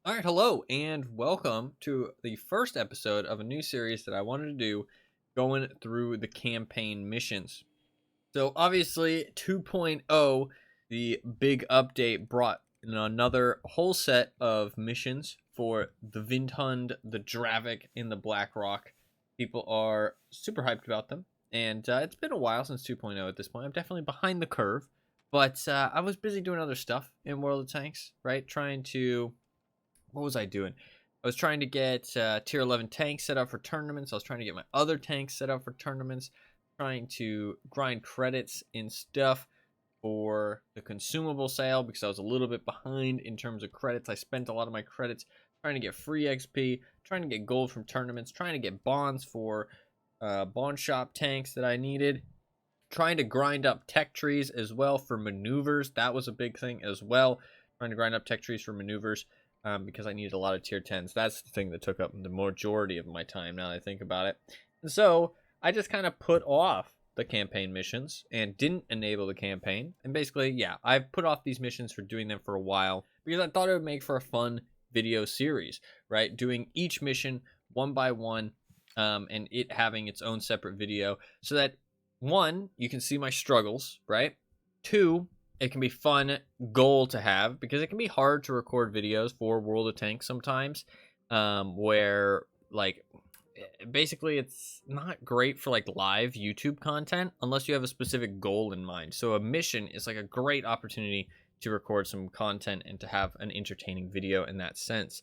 All right, hello, and welcome to the first episode of a new series that I wanted to do going through the campaign missions. So, obviously, 2.0, the big update, brought in another whole set of missions for the Windhund, the Dravec, and the Black Rock. People are super hyped about them, and it's been a while since 2.0 at this point. I'm definitely behind the curve, but I was busy doing other stuff in World of Tanks, right? Trying to what was I doing? I was trying to get tier 11 tanks set up for tournaments. I was trying to get my other tanks set up for tournaments, trying to grind credits and stuff for the consumable sale because I was a little bit behind in terms of credits. I spent a lot of my credits trying to get free XP, trying to get gold from tournaments, trying to get bonds for bond shop tanks that I needed, trying to grind up tech trees as well for maneuvers. That was a big thing as well, trying to grind up tech trees for maneuvers because I needed a lot of tier 10s. That's the thing that took up the majority of my time now that I think about it. And so I just kind of put off the campaign missions and didn't enable the campaign. And basically, yeah, I've put off these missions for doing them for a while because I thought it would make for a fun video series, right? Doing each mission one by one and it having its own separate video so that one, you can see my struggles, right? Two, it can be fun goal to have because it can be hard to record videos for World of Tanks sometimes, where like basically it's not great for like live YouTube content unless you have a specific goal in mind. So a mission is like a great opportunity to record some content and to have an entertaining video in that sense.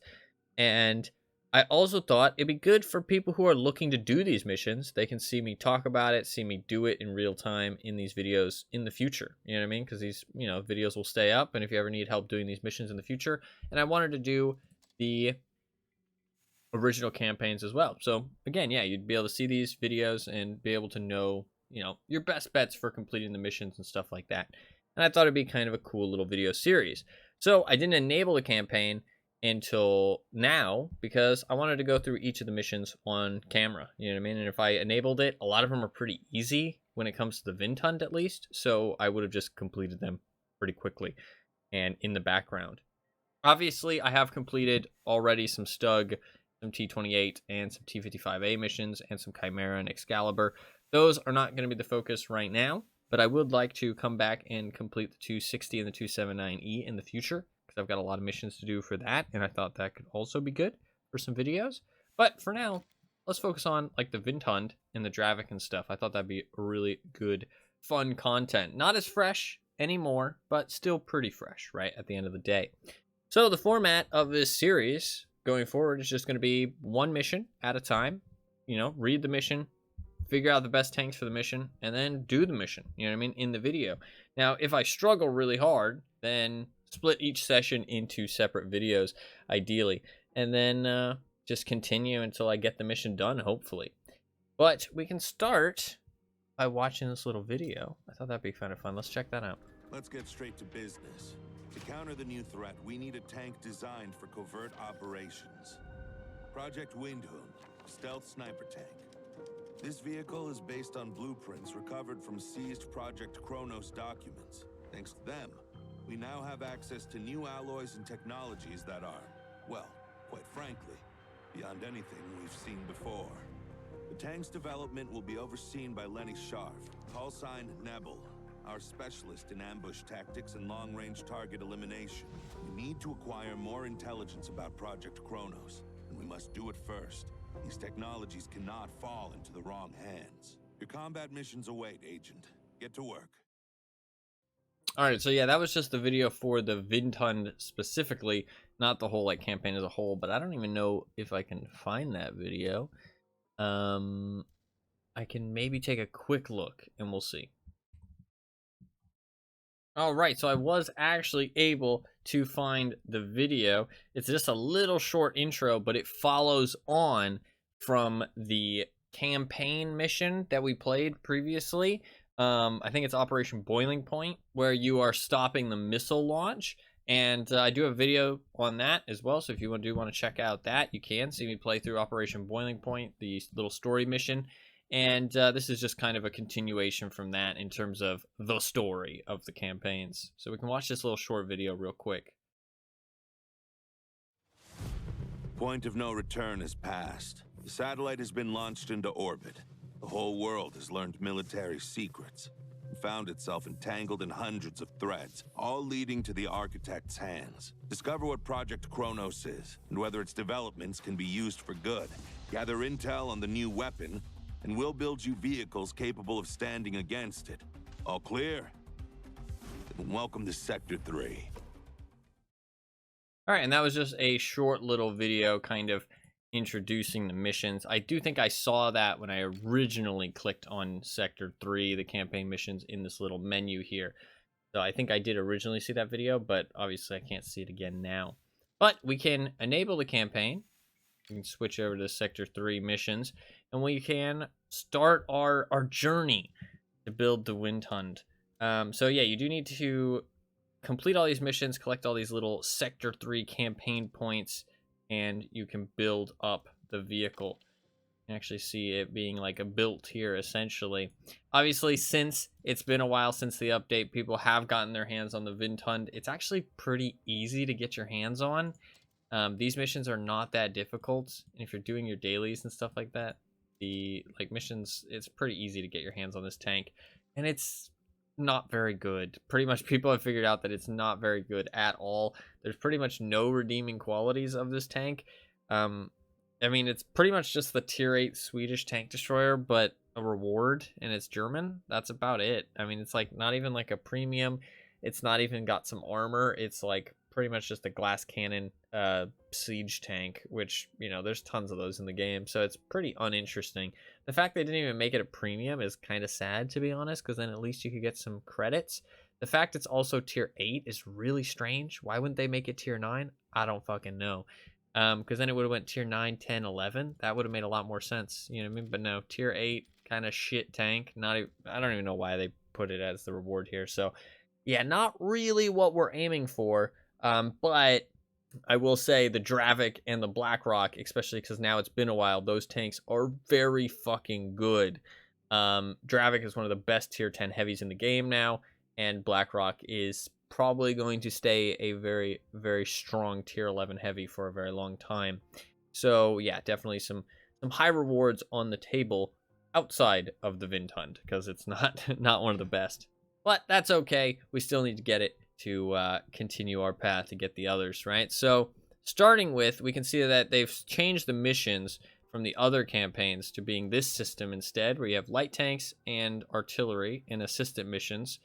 And I also thought it'd be good for people who are looking to do these missions. They can see me talk about it, see me do it in real time in these videos in the future. You know what I mean? Because these, videos will stay up. And if you ever need help doing these missions in the future, and I wanted to do the original campaigns as well. So again, yeah, you'd be able to see these videos and be able to know, your best bets for completing the missions and stuff like that. And I thought it'd be kind of a cool little video series. So I didn't enable the campaign until now because I wanted to go through each of the missions on camera. You know what I mean? And if I enabled it, a lot of them are pretty easy when it comes to the Windhund at least. So I would have just completed them pretty quickly and in the background. Obviously, I have completed already some Stug, some T-28, and some T-55A missions, and some Chimera and Excalibur. Those are not going to be the focus right now, but I would like to come back and complete the 260 and the 279E in the future, because I've got a lot of missions to do for that, and I thought that could also be good for some videos. But for now, let's focus on like the Windhund and the Dravec and stuff. I thought that'd be really good, fun content. Not as fresh anymore, but still pretty fresh, right, at the end of the day. So the format of this series going forward is just going to be one mission at a time. Read the mission, figure out the best tanks for the mission, and then do the mission, in the video. Now, if I struggle really hard, then split each session into separate videos, ideally, and then just continue until I get the mission done, hopefully. But we can start by watching this little video. I thought that'd be kind of fun. Let's check that out. Let's get straight to business. To counter the new threat, we need a tank designed for covert operations. Project Windhund, stealth sniper tank. This vehicle is based on blueprints recovered from seized Project Kronos documents. Thanks to them, we now have access to new alloys and technologies that are, well, quite frankly, beyond anything we've seen before. The tank's development will be overseen by Lenny Scharf, call sign Nebel, our specialist in ambush tactics and long-range target elimination. We need to acquire more intelligence about Project Kronos, and we must do it first. These technologies cannot fall into the wrong hands. Your combat missions await, Agent. Get to work. All right, so yeah, that was just the video for the Windhund specifically, not the whole campaign as a whole, but I don't even know if I can find that video. I can maybe take a quick look and we'll see. All right, so I was actually able to find the video. It's just a little short intro, but it follows on from the campaign mission that we played previously. I think it's Operation Boiling Point, where you are stopping the missile launch. And I do have a video on that as well, so if you want to check out that, you can see me play through Operation Boiling Point, the little story mission. And this is just kind of a continuation from that in terms of the story of the campaigns. So we can watch this little short video real quick. point of no return has passed. The satellite has been launched into orbit. The whole world has learned military secrets and found itself entangled in hundreds of threads, all leading to the Architect's hands. Discover what Project Kronos is and whether its developments can be used for good. Gather intel on the new weapon, and we'll build you vehicles capable of standing against it. All clear? Then welcome to Sector 3. All right, and that was just a short little video kind of introducing the missions. I do think I saw that when I originally clicked on Sector 3, the campaign missions in this little menu here. So I think I did originally see that video, but obviously I can't see it again now. But we can enable the campaign. We can switch over to Sector 3 missions, and we can start our journey to build the Windhund. So yeah, you do need to complete all these missions, collect all these little Sector 3 campaign points, and you can build up the vehicle. You can actually see it being like a built here, essentially. Obviously, since it's been a while since the update, people have gotten their hands on the Windhund. It's actually pretty easy to get your hands on. These missions are not that difficult. And if you're doing your dailies and stuff like that, the missions, it's pretty easy to get your hands on this tank. And it's not very good. Pretty much people have figured out that it's not very good at all. There's pretty much no redeeming qualities of this tank. I mean, it's pretty much just the tier 8 Swedish tank destroyer, but a reward, and it's German. That's about it. I mean, it's like not even like a premium. It's not even got some armor. It's like pretty much just a glass cannon siege tank, which, you know, there's tons of those in the game, so it's pretty uninteresting. The fact they didn't even make it a premium is kind of sad, to be honest, because then at least you could get some credits. The fact it's also tier 8 is really strange. Why wouldn't they make it tier 9? I don't fucking know. Because then it would have went tier 9, 10, 11. That would have made a lot more sense, you know what I mean? But no, tier 8 kind of shit tank. Not even, I don't even know why they put it as the reward here. So yeah, not really what we're aiming for. But I will say the Dravec and the Black Rock, especially because now it's been a while, those tanks are very fucking good. Dravec is one of the best tier 10 heavies in the game now, and Black Rock is probably going to stay a very, very strong tier 11 heavy for a very long time. So yeah, definitely some high rewards on the table outside of the Windhund, because it's not one of the best. But that's okay. We still need to get it to continue our path to get the others, right? So starting with, we can see that they've changed the missions from the other campaigns to being this system instead, where you have light tanks and artillery in assistant missions.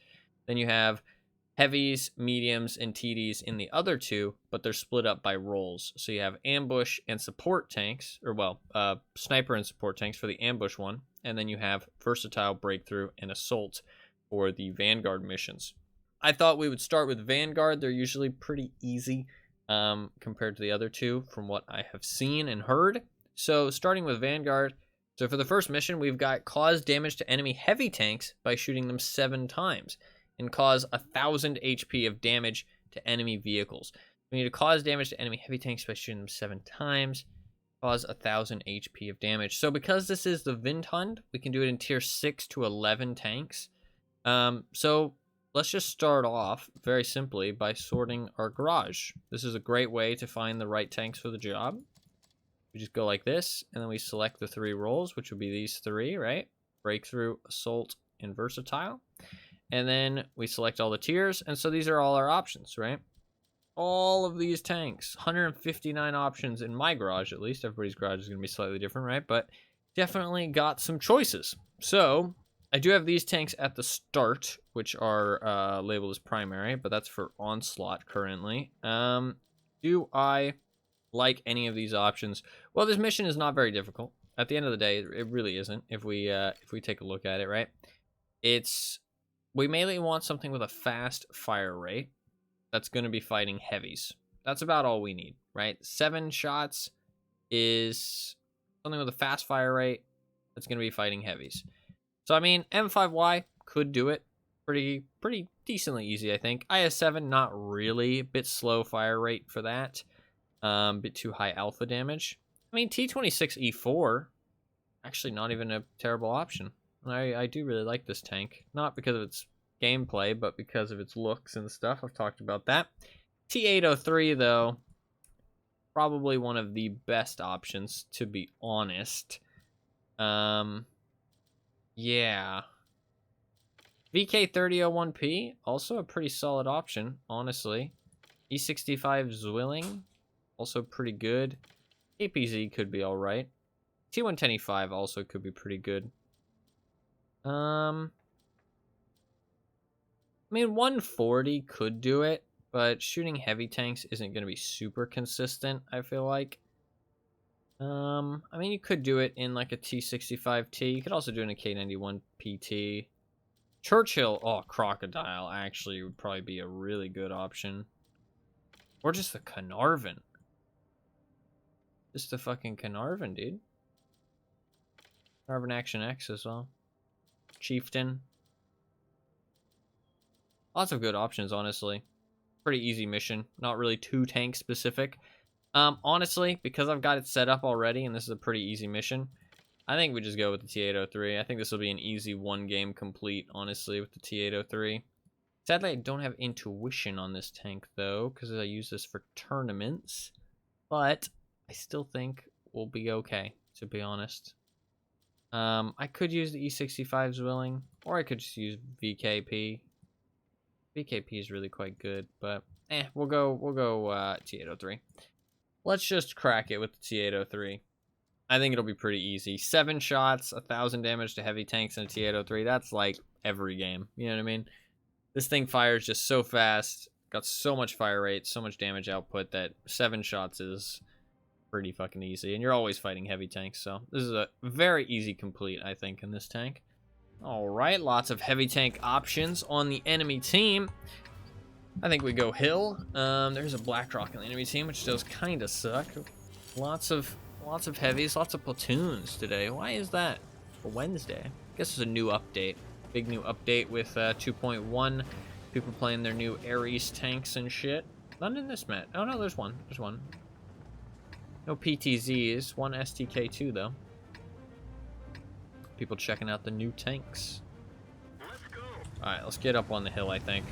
Then you have heavies, mediums, and TDs in the other two, but they're split up by roles. So you have ambush and support tanks, or well, sniper and support tanks for the ambush one, and then you have versatile, breakthrough, and assault for the Vanguard missions. I thought we would start with Vanguard. They're usually pretty easy compared to the other two from what I have seen and heard. So starting with Vanguard, so for the first mission, we've got cause damage to enemy heavy tanks by shooting them 7 times and cause 1,000 HP of damage to enemy vehicles. We need to cause damage to enemy heavy tanks by shooting them 7 times, cause 1,000 HP of damage. So because this is the Windhund, we can do it in tier 6 to 11 tanks. So let's just start off very simply by sorting our garage. This is a great way to find the right tanks for the job. We just go like this, and then we select the 3 roles, which would be these 3, right? Breakthrough, assault, and versatile. And then we select all the tiers, and so these are all our options, right? All of these tanks, 159 options in my garage, at least. Everybody's garage is going to be slightly different, right? But definitely got some choices. So I do have these tanks at the start, which are labeled as primary, but that's for onslaught currently. Do I like any of these options? Well, this mission is not very difficult. At the end of the day, it really isn't. If we take a look at it, right? We mainly want something with a fast fire rate that's going to be fighting heavies. That's about all we need, right? 7 shots is something with a fast fire rate that's going to be fighting heavies. So, I mean, M5Y could do it pretty decently easy, I think. IS-7, not really. Bit slow fire rate for that. Bit too high alpha damage. I mean, T-26E4, actually not even a terrible option. I do really like this tank. Not because of its gameplay, but because of its looks and stuff. I've talked about that. T-803, though, probably one of the best options, to be honest. Yeah. VK3001P, also a pretty solid option, honestly. E65 Zwilling, also pretty good. APZ could be alright. T110E5 also could be pretty good. I mean, 140 could do it, but shooting heavy tanks isn't going to be super consistent, I feel like. I mean, you could do it in like a T65T. You could also do it in a K91 PT. Churchill, oh, Crocodile actually would probably be a really good option. Or just the Carnarvon. Just the fucking Carnarvon, dude. Carnarvon Action X as well. Chieftain. Lots of good options, honestly. Pretty easy mission. Not really too tank specific. Honestly, because I've got it set up already and this is a pretty easy mission, I think we just go with the T803. I think this will be an easy one game complete, honestly, with the T803. Sadly, I don't have intuition on this tank, though, because I use this for tournaments. But I still think we'll be okay, to be honest. I could use the E65 Zwilling, or I could just use VKP. VKP is really quite good, but we'll go T803. Let's just crack it with the T803. I think it'll be pretty easy. 7 shots, 1,000 damage to heavy tanks in a T803. That's like every game. You know what I mean? This thing fires just so fast. Got so much fire rate, so much damage output that 7 shots is pretty fucking easy. And you're always fighting heavy tanks, so this is a very easy complete, I think, in this tank. Alright, lots of heavy tank options on the enemy team. I think we go Hill. There's a Black Rock on the enemy team, which does kind of suck. Lots of heavies, lots of platoons today. Why is that? For Wednesday. I guess it's a new update. Big new update with 2.1. People playing their new Ares tanks and shit. None in this map. Oh no, there's one. There's one. No PTZs. One STK2 though. People checking out the new tanks. Let's go. Alright, let's get up on the hill, I think.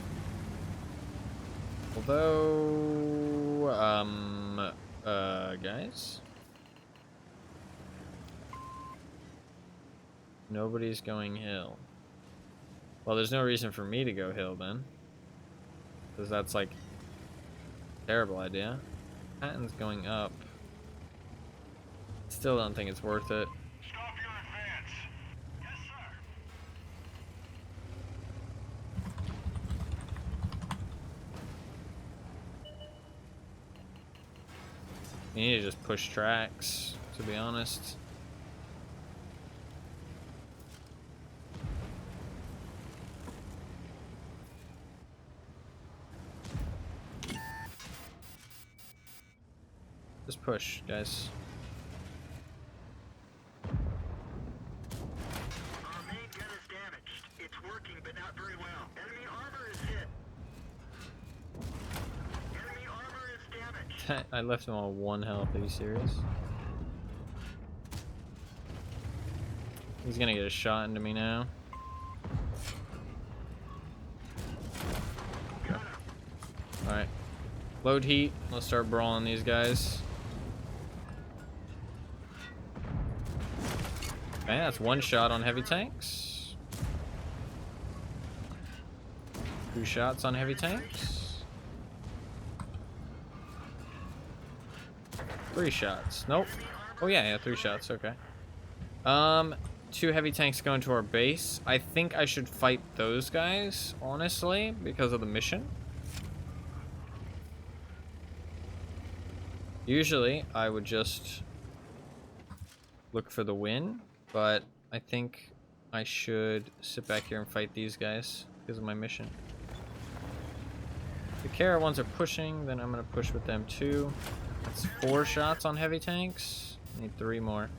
Although, guys? Nobody's going hill. Well, there's no reason for me to go hill then. Because that's like a terrible idea. Patton's going up. Still don't think it's worth it. Stop your advance. Yes, sir. You need to just push tracks, to be honest. Just push, guys. Our main gun is damaged. It's working, but not very well. Enemy armor is hit. Enemy armor is damaged. I left him on 1 health. Are you serious? He's gonna get a shot into me now. Got him. Alright. Load heat. Let's start brawling these guys. Okay, that's 1 shot on heavy tanks. 2 shots on heavy tanks. 3 shots. Nope. Oh yeah, 3 shots. Okay. 2 heavy tanks going to our base. I think I should fight those guys, honestly, because of the mission. Usually, I would just look for the win, but I think I should sit back here and fight these guys because of my mission. If the Kara ones are pushing, then I'm going to push with them too. That's 4 shots on heavy tanks. I need 3 more.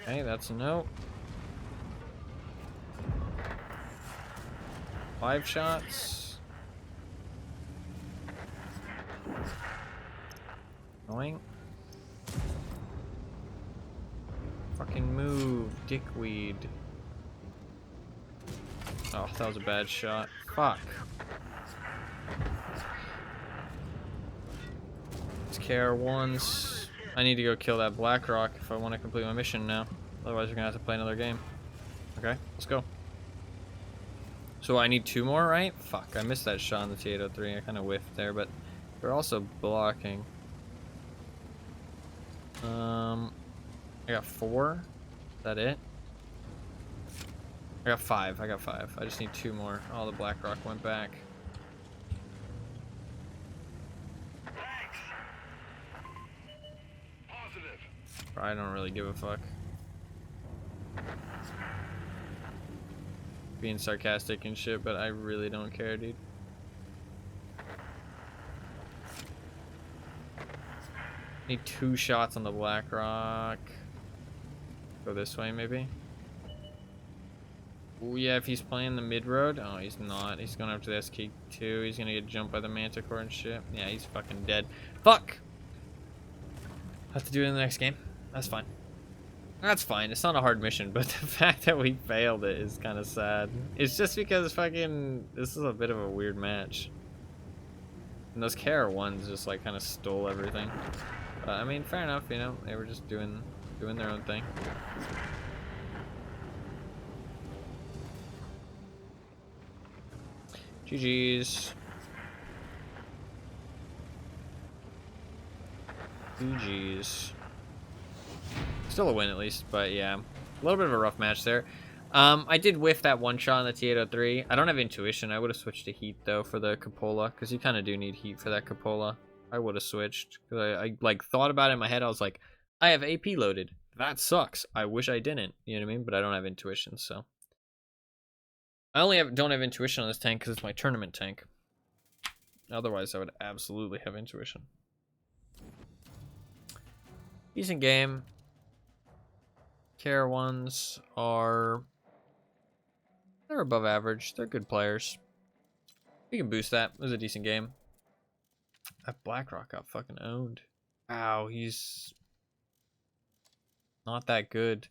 Okay, that's a no. 5 shots. Annoying. Fucking move, dickweed. Oh, that was a bad shot. Fuck. It's KR1s. I need to go kill that Black Rock if I want to complete my mission now. Otherwise, we're gonna have to play another game. Okay, let's go. So I need 2 more, right? Fuck, I missed that shot on the T-803. I kind of whiffed there, but they're also blocking. I got 4. Is that it? I got 5. I got 5. I just need 2 more. Oh, the Black Rock went back. Thanks. Positive. I don't really give a fuck. Being sarcastic and shit, but I really don't care, dude. Need 2 shots on the Black Rock. Go this way, maybe. Oh yeah, if he's playing the mid road. Oh, he's not. He's going up to the SK2. He's gonna get jumped by the Manticore and shit. Yeah, he's fucking dead. Fuck! Have to do it in the next game. That's fine. That's fine. It's not a hard mission, but the fact that we failed it is kind of sad. It's just because fucking this is a bit of a weird match. And those KR1s just like kind of stole everything. I mean, fair enough, you know. They were just doing their own thing. GG's. GG's. Still a win at least, but yeah. A little bit of a rough match there. I did whiff that 1 shot on the T-803. I don't have intuition. I would have switched to heat though for the cupola, because you kind of do need heat for that cupola. I would have switched. I like thought about it in my head. I was like, I have AP loaded. That sucks. I wish I didn't. You know what I mean? But I don't have intuition, so. I only don't have intuition on this tank because it's my tournament tank. Otherwise, I would absolutely have intuition. Decent game. KR1s are... They're above average. They're good players. We can boost that. It was a decent game. That Black Rock got fucking owned. Wow, he's... not that good.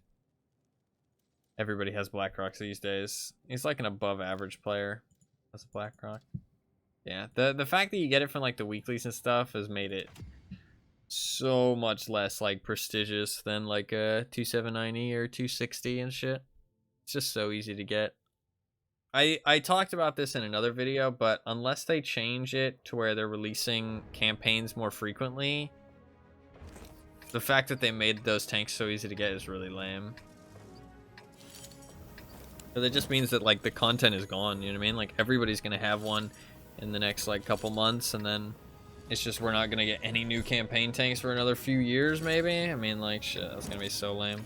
Everybody has Black Rocks these days. He's like an above average player. That's a Black Rock. Yeah, the fact that you get it from like the weeklies and stuff has made it so much less like prestigious than like a 279E or 260 and shit. It's just so easy to get. I talked about this in another video, but unless they change it to where they're releasing campaigns more frequently, the fact that they made those tanks so easy to get is really lame. But it just means that like the content is gone, you know what I mean? Like everybody's gonna have one in the next like couple months, and then it's just we're not gonna get any new campaign tanks for another few years maybe. I mean, like shit, that's gonna be so lame.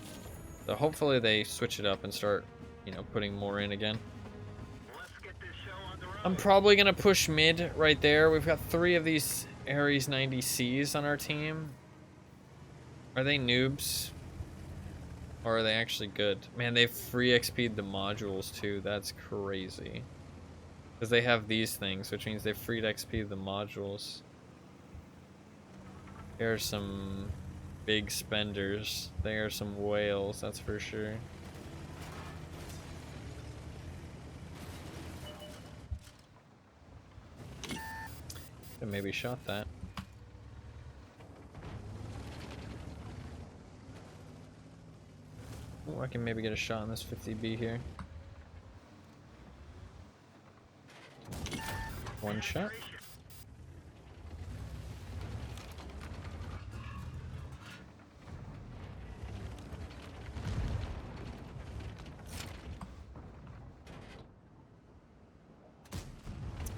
So hopefully they switch it up and start, you know, putting more in again. Let's get this show on the road. I'm probably gonna push mid right there. We've got 3 of these Ares 90Cs on our team. Are they noobs? Or are they actually good? Man, they've free XP'd the modules too. That's crazy. Because they have these things, which means they've freed XP the modules. There are some big spenders. They are some whales, that's for sure. Could maybe shot that. Oh, I can maybe get a shot on this 50B here. 1 shot.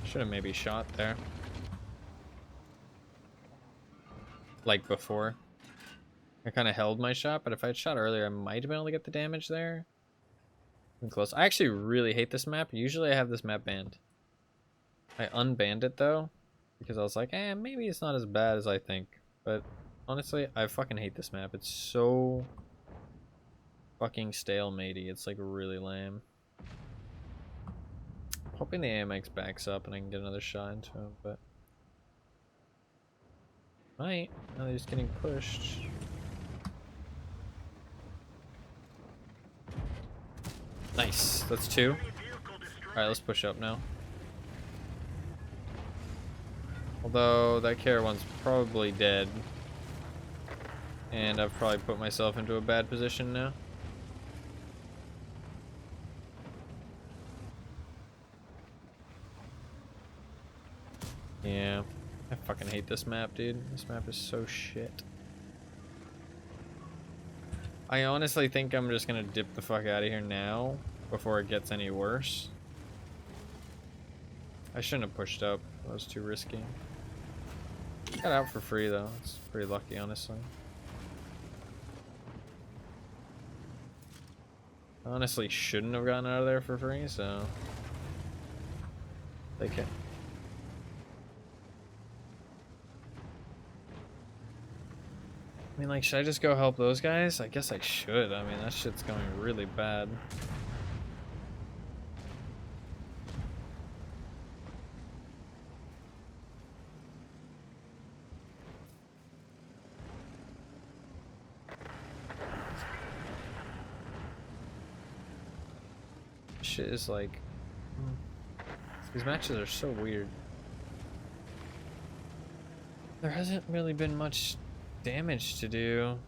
Should have maybe shot there. Like before. I kind of held my shot, but if I had shot earlier, I might have been able to get the damage there. I'm close. I actually really hate this map. Usually I have this map banned. I unbanned it though, because I was like, maybe it's not as bad as I think. But honestly, I fucking hate this map. It's so fucking stalematey. It's like really lame. Hoping the AMX backs up and I can get another shot into him, but might. Now they're just getting pushed. Nice. That's 2. Alright, let's push up now. Although that caravan's probably dead. And I've probably put myself into a bad position now. Yeah. I fucking hate this map, dude. This map is so shit. I honestly think I'm just gonna dip the fuck out of here now before it gets any worse. I shouldn't have pushed up. That was too risky. Got out for free though. It's pretty lucky, honestly. Honestly, shouldn't have gotten out of there for free, so take it. I mean, like, should I just go help those guys? I guess I should. I mean, that shit's going really bad. Shit is like... These matches are so weird. There hasn't really been much damage to do.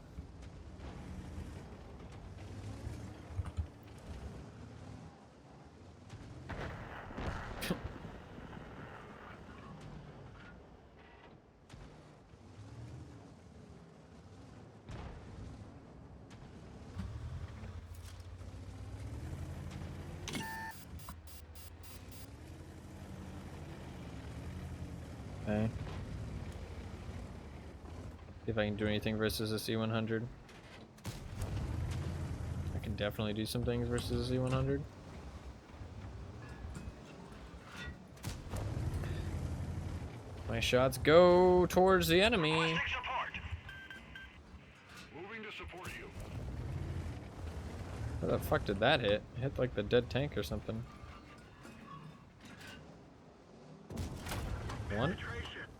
Okay. See if I can do anything versus a C-100. I can definitely do some things versus a C-100. My shots go towards the enemy. Moving to support you. How the fuck did that hit? It hit like the dead tank or something. One.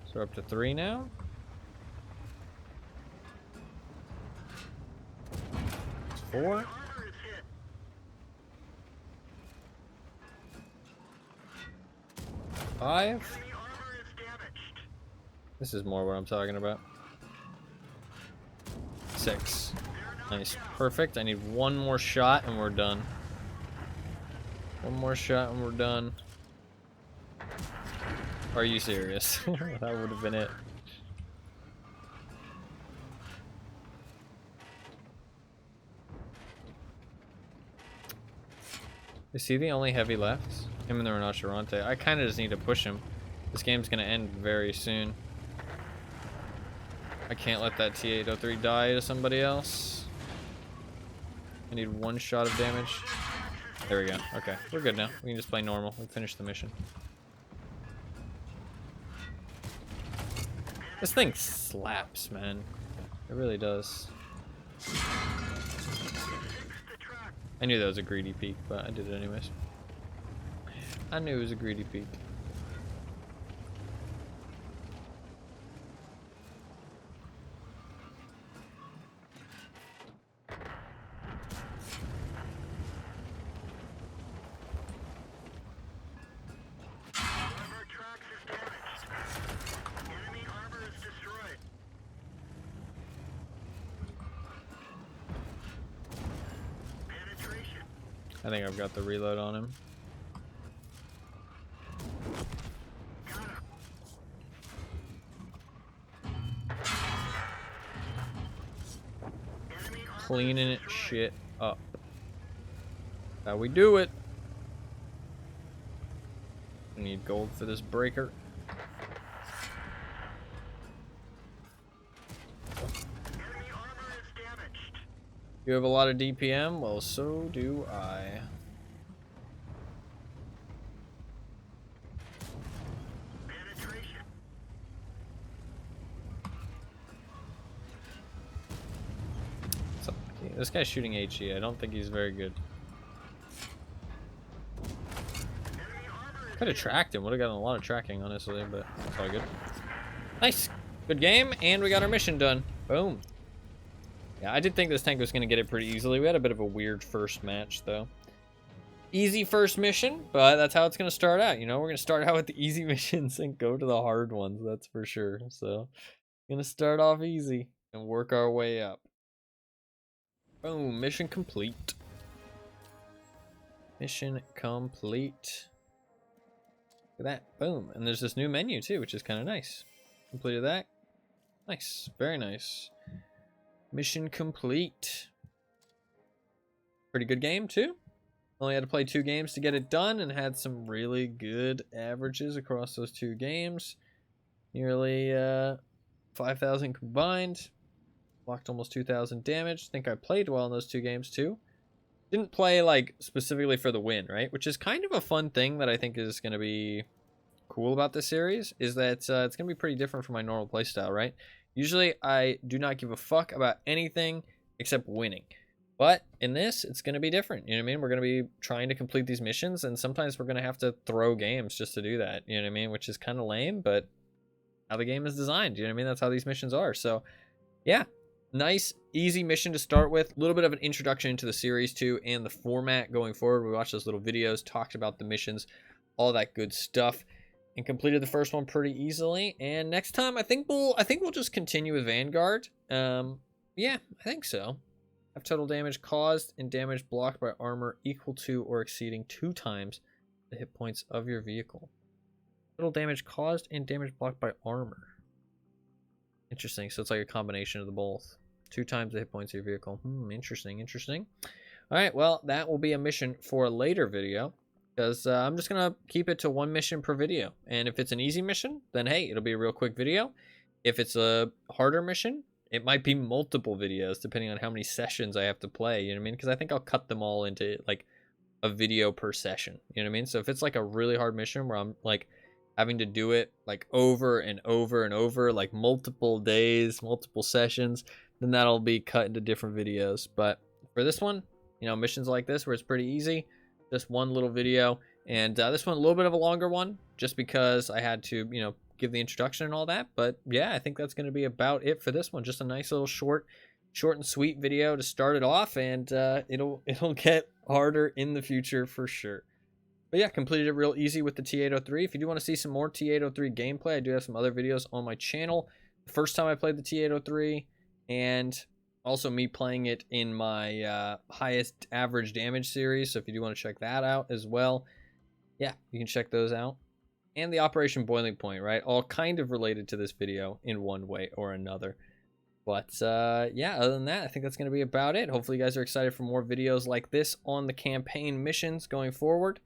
So we're up to 3 now. 4. 5. This is more what I'm talking about. 6. Nice. Perfect. I need one more shot and we're done. One more shot and we're done. Are you serious? That would have been it. Is he the only heavy left? Him and the Rinoceronte. I kind of just need to push him. This game's going to end very soon. I can't let that T-803 die to somebody else. I need one shot of damage. There we go. Okay, we're good now. We can just play normal. We finished the mission. This thing slaps, man. It really does. I knew that was a greedy peek, but I did it anyways. I knew it was a greedy peek. I think I've got the reload on him. Cleaning it shit up. How we do it. I need gold for this breaker. You have a lot of DPM? Well, so do I. So, this guy's shooting HE. I don't think he's very good. Could have tracked him. Would have gotten a lot of tracking, honestly, but it's all good. Nice. Good game, and we got our mission done. Boom. Yeah, I did think this tank was going to get it pretty easily. We had a bit of a weird first match, though. easy first mission, but that's how it's going to start out. You know, we're going to start out with the easy missions and go to the hard ones, that's for sure. So, going to start off easy and work our way up. Boom, mission complete. Mission complete. Look at that, boom. And there's this new menu too, which is kind of nice. Completed that. Nice, very nice. Mission complete. Pretty good game too. Only had to play 2 games to get it done and had some really good averages across those 2 games. Nearly 5,000 combined. Blocked almost 2,000 damage. Think I played well in those 2 games too. Didn't play like specifically for the win, right? Which is kind of a fun thing that I think is going to be cool about this series, is that it's going to be pretty different from my normal playstyle, right? Usually I do not give a fuck about anything except winning. But in this, it's going to be different. You know what I mean? We're going to be trying to complete these missions, and sometimes we're going to have to throw games just to do that. You know what I mean? Which is kind of lame, but how the game is designed. You know what I mean? That's how these missions are. So, yeah. Nice, easy mission to start with. A little bit of an introduction into the series, too, and the format going forward. We watched those little videos, talked about the missions, all that good stuff, and completed the first one pretty easily. And next time, I think we'll just continue with Vanguard. Yeah, I think so. Have total damage caused and damage blocked by armor equal to or exceeding 2 times the hit points of your vehicle. Total damage caused and damage blocked by armor. Interesting. So it's like a combination of the both. 2 times the hit points of your vehicle. Interesting, interesting. All right, well, that will be a mission for a later video, because I'm just going to keep it to 1 mission per video. And if it's an easy mission, then hey, it'll be a real quick video. If it's a harder mission, it might be multiple videos, depending on how many sessions I have to play, you know what I mean? Because I think I'll cut them all into, like, a video per session, you know what I mean? So if it's, like, a really hard mission where I'm, like, having to do it, like, over and over and over, like, multiple days, multiple sessions, then that'll be cut into different videos. But for this one, you know, missions like this where it's pretty easy, just 1 little video. And this one, a little bit of a longer one, just because I had to, you know, give the introduction and all that. But yeah, I think that's going to be about it for this one. Just a nice little short and sweet video to start it off, and it'll get harder in the future for sure. But yeah, completed it real easy with the T803. If you do want to see some more T803 gameplay, I do have some other videos on my channel. The first time I played the T803, and also me playing it in my highest average damage series. So if you do want to check that out as well, yeah, you can check those out. And the Operation Boiling Point, right? All kind of related to this video in one way or another. But yeah, other than that, I think that's going to be about it. Hopefully you guys are excited for more videos like this on the campaign missions going forward.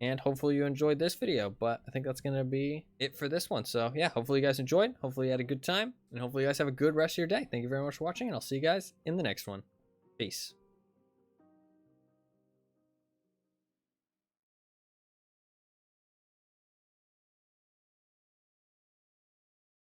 And hopefully you enjoyed this video. But I think that's going to be it for this one. So yeah, hopefully you guys enjoyed. Hopefully you had a good time. And hopefully you guys have a good rest of your day. Thank you very much for watching. And I'll see you guys in the next one. Peace.